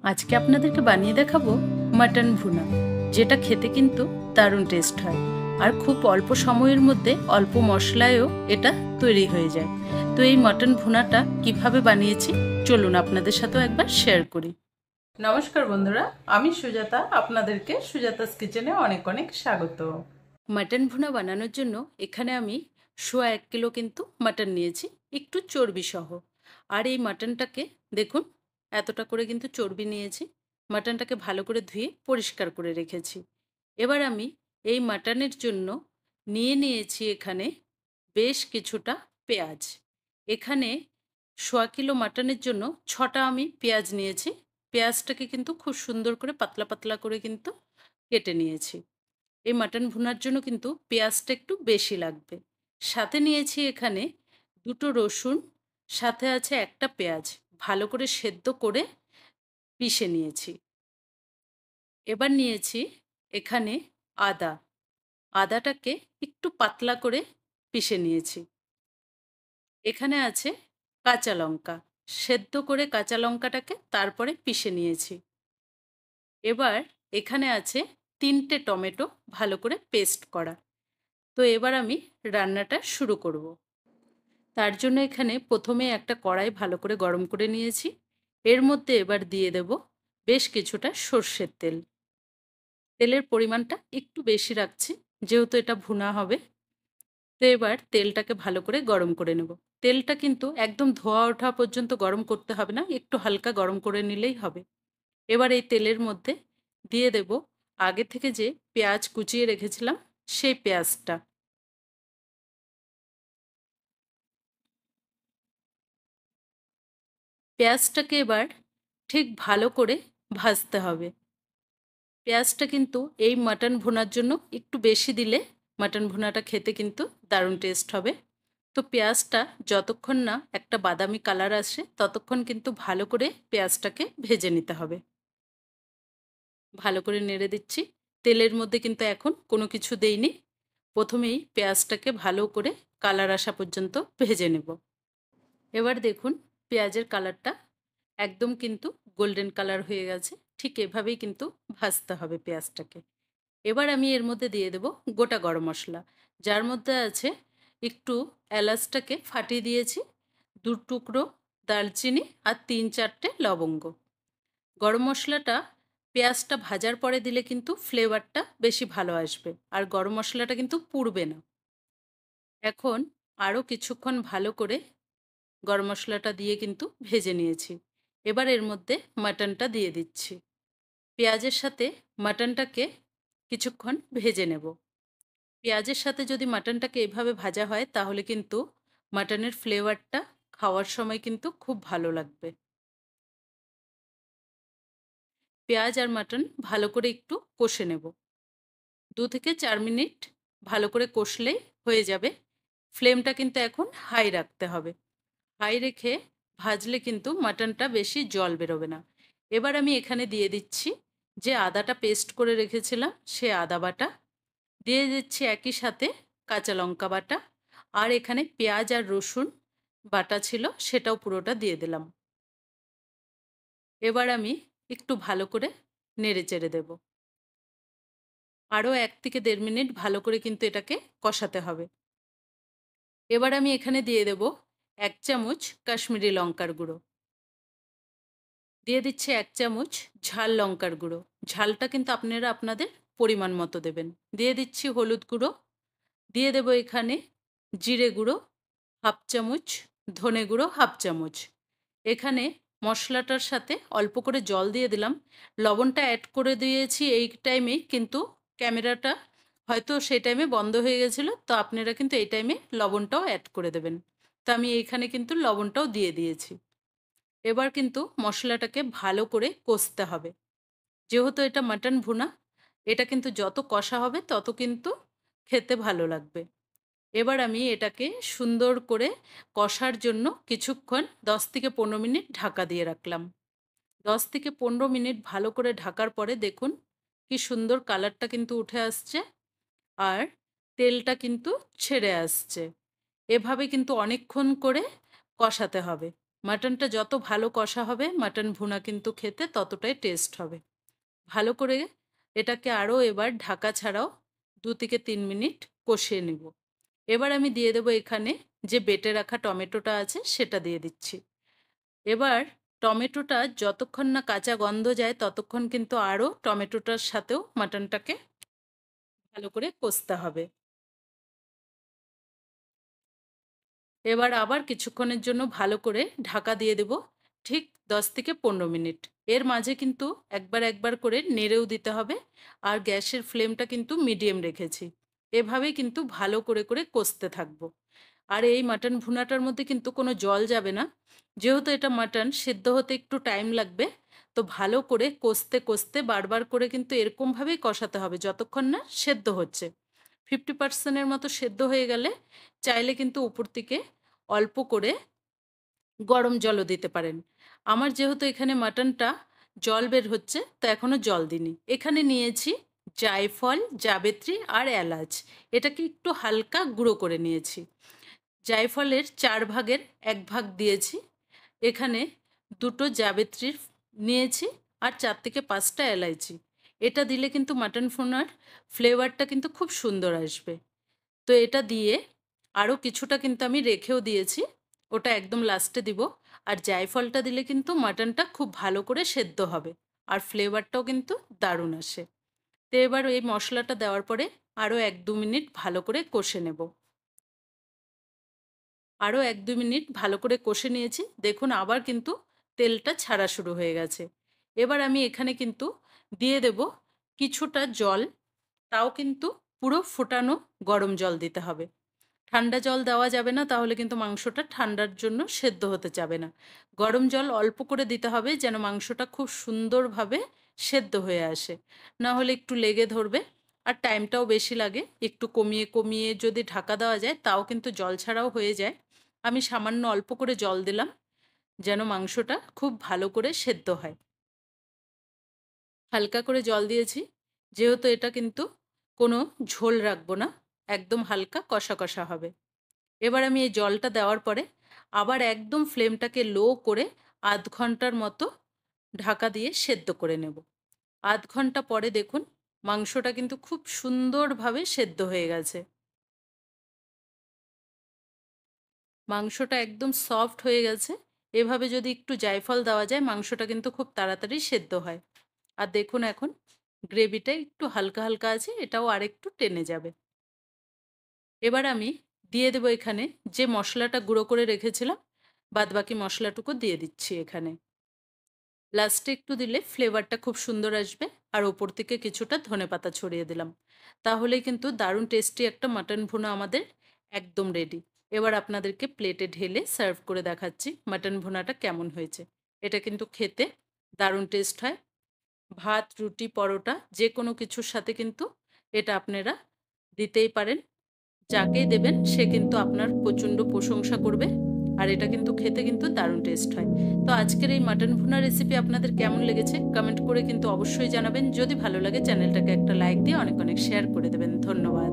আজকে আপনাদেরকে বানিয়ে দেখাবো মাটন ভুনা, যেটা খেতে কিন্তু দারুণ টেস্ট হয়। আর খুব অল্প সময়ের মধ্যে অল্প মশলায়ও এটা তৈরি হয়ে যায়। তো এই মাটন ভুনাটা কিভাবে বানিয়েছি চলুন আপনাদের সাথেও একবার শেয়ার করি। নমস্কার বন্ধুরা, আমি সুজাতা, আপনাদেরকে সুজাতাস কিচেনে অনেক অনেক স্বাগত। মাটন ভুনা বানানোর জন্য এখানে আমি 1.25 কিলো কিন্তু মাটন নিয়েছি, একটু চর্বি সহ। আর এই মাটনটাকে দেখুন, এতটা করে কিন্তু চর্বি নিয়েছি। মাটনটাকে ভালো করে ধুয়ে পরিষ্কার করে রেখেছি। এবার আমি এই মাটনের জন্য নিয়েছি এখানে বেশ কিছুটা পেঁয়াজ। এখানে 1.25 কিলো মাটনের জন্য 6টা আমি পেঁয়াজ নিয়েছি। পেঁয়াজটাকে কিন্তু খুব সুন্দর করে পাতলা পাতলা করে কিন্তু কেটে নিয়েছি। এই মাটন ভুনার জন্য কিন্তু পেঁয়াজটা একটু বেশি লাগবে। সাথে নিয়েছি এখানে 2টো রসুন, সাথে আছে একটা পেঁয়াজ, ভালো করে সেদ্ধ করে পিষে নিয়েছি। এবার নিয়েছি এখানে আদা, আদাটাকে একটু পাতলা করে পিষে নিয়েছি। এখানে আছে কাঁচা লঙ্কা, সেদ্ধ করে কাঁচা লঙ্কাটাকে তারপরে পিষে নিয়েছি। এবার এখানে আছে 3টে টমেটো, ভালো করে পেস্ট করা। তো এবার আমি রান্নাটা শুরু করব। তার জন্য এখানে প্রথমে একটা কড়াই ভালো করে গরম করে নিয়েছি। এর মধ্যে এবার দিয়ে দেব বেশ কিছুটা সর্ষের তেল। তেলের পরিমাণটা একটু বেশি রাখছি, যেহেতু এটা ভুনা হবে। তো এবার তেলটাকে ভালো করে গরম করে নেব। তেলটা কিন্তু একদম ধোয়া ওঠা পর্যন্ত গরম করতে হবে না, একটু হালকা গরম করে নিলেই হবে। এবার এই তেলের মধ্যে দিয়ে দেব আগে থেকে যে পেঁয়াজ কুচিয়ে রেখেছিলাম সেই পেঁয়াজটা। পেঁয়াজটাকে এবার ঠিক ভালো করে ভাজতে হবে। পেঁয়াজটা কিন্তু এই মাটন ভুনার জন্য একটু বেশি দিলে মাটন ভুনাটা খেতে কিন্তু দারুণ টেস্ট হবে। তো পেঁয়াজটা যতক্ষণ না একটা বাদামি কালার আসে ততক্ষণ কিন্তু ভালো করে পেঁয়াজটাকে ভেজে নিতে হবে। ভালো করে নেড়ে দিচ্ছি। তেলের মধ্যে কিন্তু এখন কোনো কিছু দেইনি, প্রথমেই পেঁয়াজটাকে ভালো করে কালার আসা পর্যন্ত ভেজে নেব। এবার দেখুন, পেঁয়াজের কালারটা একদম কিন্তু গোল্ডেন কালার হয়ে গেছে। ঠিক এভাবেই কিন্তু ভাজতে হবে পেঁয়াজটাকে। এবার আমি এর মধ্যে দিয়ে দেব গোটা গরম মশলা, যার মধ্যে আছে একটু এলাচটাকে ফাটিয়ে দিয়েছি, 2 টুকরো দারচিনি আর 3-4টে লবঙ্গ। গরম মশলাটা পেঁয়াজটা ভাজার পরে দিলে কিন্তু ফ্লেভারটা বেশি ভালো আসবে, আর গরম মশলাটা কিন্তু পুড়বে না। এখন আরও কিছুক্ষণ ভালো করে গরম মশলাটা দিয়ে কিন্তু ভেজে নিয়েছি। এবার এর মধ্যে মাটনটা দিয়ে দিচ্ছি। পেঁয়াজের সাথে মাটনটাকে কিছুক্ষণ ভেজে নেব। পেঁয়াজের সাথে যদি মাটনটাকে এভাবে ভাজা হয় তাহলে কিন্তু মাটনের ফ্লেভারটা খাওয়ার সময় কিন্তু খুব ভালো লাগবে। পেঁয়াজ আর মাটন ভালো করে একটু কষে নেব। 2 থেকে 4 মিনিট ভালো করে কষলেই হয়ে যাবে। ফ্লেমটা কিন্তু এখন হাই রাখতে হবে। হাই রেখে ভাজলে কিন্তু মাটনটা বেশি জল বেরোবে না। এবার আমি এখানে দিয়ে দিচ্ছি যে আদাটা পেস্ট করে রেখেছিলাম সে আদা বাটা, দিয়ে দিচ্ছি একই সাথে কাঁচা লঙ্কা বাটা, আর এখানে পেঁয়াজ আর রসুন বাটা ছিল সেটাও পুরোটা দিয়ে দিলাম। এবার আমি একটু ভালো করে নেড়ে চেড়ে দেব। আরও 1 থেকে 1.5 মিনিট ভালো করে কিন্তু এটাকে কষাতে হবে। এবার আমি এখানে দিয়ে দেব 1 চামচ কাশ্মীরি লঙ্কার গুঁড়ো, দিয়ে দিচ্ছি 1 চামচ ঝাল লঙ্কার গুঁড়ো। ঝালটা কিন্তু আপনারা আপনাদের পরিমাণ মতো দেবেন। দিয়ে দিচ্ছি হলুদ গুঁড়ো, দিয়ে দেব এখানে জিরে গুঁড়ো 1/2 চামচ, ধনে গুঁড়ো 1/2 চামচ। এখানে মশলাটার সাথে অল্প করে জল দিয়ে দিলাম। লবণটা অ্যাড করে দিয়েছি এই টাইমেই, কিন্তু ক্যামেরাটা হয়তো সেই টাইমে বন্ধ হয়ে গেছিলো, তো আপনারা কিন্তু এই টাইমে লবণটাও অ্যাড করে দেবেন। তো আমি এইখানে কিন্তু লবণটাও দিয়ে দিয়েছি। এবার কিন্তু মশলাটাকে ভালো করে কষতে হবে। যেহেতু এটা মাটন ভুনা, এটা কিন্তু যত কষা হবে তত কিন্তু খেতে ভালো লাগবে। এবার আমি এটাকে সুন্দর করে কষার জন্য কিছুক্ষণ 10 থেকে 15 মিনিট ঢাকা দিয়ে রাখলাম। 10 থেকে 15 মিনিট ভালো করে ঢাকার পরে দেখুন কি সুন্দর কালারটা কিন্তু উঠে আসছে, আর তেলটা কিন্তু ছেড়ে আসছে। এভাবে কিন্তু অনেকক্ষণ করে কষাতে হবে। মাটনটা যত ভালো কষা হবে মাটন ভুনা কিন্তু খেতে ততটাই টেস্ট হবে। ভালো করে এটাকে আরও এবার ঢাকা ছাড়াও 2 থেকে 3 মিনিট কষিয়ে নেব। এবার আমি দিয়ে দেবো এখানে যে বেটে রাখা টমেটোটা আছে সেটা দিয়ে দিচ্ছি। এবার টমেটোটা যতক্ষণ না কাঁচা গন্ধ যায় ততক্ষণ কিন্তু আরও টমেটোটার সাথেও মাটনটাকে ভালো করে কষতে হবে। এবার আবার কিছুক্ষণের জন্য ভালো করে ঢাকা দিয়ে দেব, ঠিক 10 থেকে 15 মিনিট। এর মাঝে কিন্তু একবার একবার করে নেড়েও দিতে হবে, আর গ্যাসের ফ্লেমটা কিন্তু মিডিয়াম রেখেছি। এভাবেই কিন্তু ভালো করে করে কষতে থাকবো। আর এই মাটন ভুনাটার মধ্যে কিন্তু কোনো জল যাবে না, যেহেতু এটা মাটন সেদ্ধ হতে একটু টাইম লাগবে। তো ভালো করে কষতে কষতে বারবার করে কিন্তু এরকমভাবেই কষাতে হবে যতক্ষণ না সেদ্ধ হচ্ছে। 50%-এর মতো সেদ্ধ হয়ে গেলে চাইলে কিন্তু উপর থেকে অল্প করে গরম জলও দিতে পারেন। আমার যেহেতু এখানে মাটনটা জল বের হচ্ছে, তো এখনও জল দিইনি। এখানে নিয়েছি জায়ফল, জাবেত্রী আর এলাচ। এটাকে একটু হালকা গুঁড়ো করে নিয়েছি। জায়ফলের 4 ভাগের 1 ভাগ দিয়েছি। এখানে 2টো জাবেত্রীর নিয়েছি আর 4 থেকে 5টা এলাইচি। এটা দিলে কিন্তু মাটন ভুনার ফ্লেভারটা কিন্তু খুব সুন্দর আসবে। তো এটা দিয়ে আরও কিছুটা কিন্তু আমি রেখেও দিয়েছি, ওটা একদম লাস্টে দিব। আর জায়ফলটা দিলে কিন্তু মাটনটা খুব ভালো করে সেদ্ধ হবে, আর ফ্লেভারটাও কিন্তু দারুণ আসে। তো এবার এই মশলাটা দেওয়ার পরে আরও 1-2 মিনিট ভালো করে কষে নেব। আরও 1-2 মিনিট ভালো করে কষে নিয়েছি। দেখুন আবার কিন্তু তেলটা ছাড়া শুরু হয়ে গেছে। এবার আমি এখানে কিন্তু দিয়ে দেব কিছুটা জল, তাও কিন্তু পুরো ফোটানো গরম জল দিতে হবে। ঠান্ডা জল দেওয়া যাবে না, তাহলে কিন্তু মাংসটা ঠান্ডার জন্য সেদ্ধ হতে যাবে না। গরম জল অল্প করে দিতে হবে যেন মাংসটা খুব সুন্দরভাবে সেদ্ধ হয়ে আসে, না হলে একটু লেগে ধরবে আর টাইমটাও বেশি লাগে। একটু কমিয়ে কমিয়ে যদি ঢাকা দেওয়া যায় তাও কিন্তু জল ছাড়াও হয়ে যায়। আমি সামান্য অল্প করে জল দিলাম যেন মাংসটা খুব ভালো করে সেদ্ধ হয়। হালকা করে জল দিয়েছি, যেহেতু এটা কিন্তু কোনো ঝোল রাখবো না, একদম হালকা কষা কষা হবে। এবার আমি এই জলটা দেওয়ার পরে আবার একদম ফ্লেমটাকে লো করে 1/2 ঘন্টার মতো ঢাকা দিয়ে সেদ্ধ করে নেব। 1/2 ঘন্টা পরে দেখুন মাংসটা কিন্তু খুব সুন্দরভাবে সেদ্ধ হয়ে গেছে। মাংসটা একদম সফট হয়ে গেছে। এভাবে যদি একটু জায়ফল দেওয়া যায় মাংসটা কিন্তু খুব তাড়াতাড়ি সেদ্ধ হয়। আর দেখুন এখন গ্রেভিটা একটু হালকা হালকা আছে, এটাও আরেকটু টেনে যাবে। এবার আমি দিয়ে দেবো এখানে যে মশলাটা গুঁড়ো করে রেখেছিলাম, বাদবাকি মশলাটুকু দিয়ে দিচ্ছি এখানে। লাস্টে একটু দিলে ফ্লেভারটা খুব সুন্দর আসবে, আর ওপর থেকে কিছুটা ধনেপাতা ছড়িয়ে দিলাম। তাহলেই কিন্তু দারুণ টেস্টি একটা মাটন ভুনা আমাদের একদম রেডি। এবার আপনাদেরকে প্লেটে ঢেলে সার্ভ করে দেখাচ্ছি মাটন ভুনাটা কেমন হয়েছে। এটা কিন্তু খেতে দারুণ টেস্ট হয়। ভাত, রুটি, পরোটা যে কোনো কিছুর সাথে কিন্তু এটা আপনারা দিতেই পারেন। যাকেই দেবেন সে কিন্তু আপনার প্রচণ্ড প্রশংসা করবে। আর এটা কিন্তু খেতে কিন্তু দারুণ টেস্ট হয়। তো আজকের এই মাটন ভুনা রেসিপি আপনাদের কেমন লেগেছে কমেন্ট করে কিন্তু অবশ্যই জানাবেন। যদি ভালো লাগে চ্যানেলটাকে একটা লাইক দিয়ে অনেক অনেক শেয়ার করে দেবেন। ধন্যবাদ।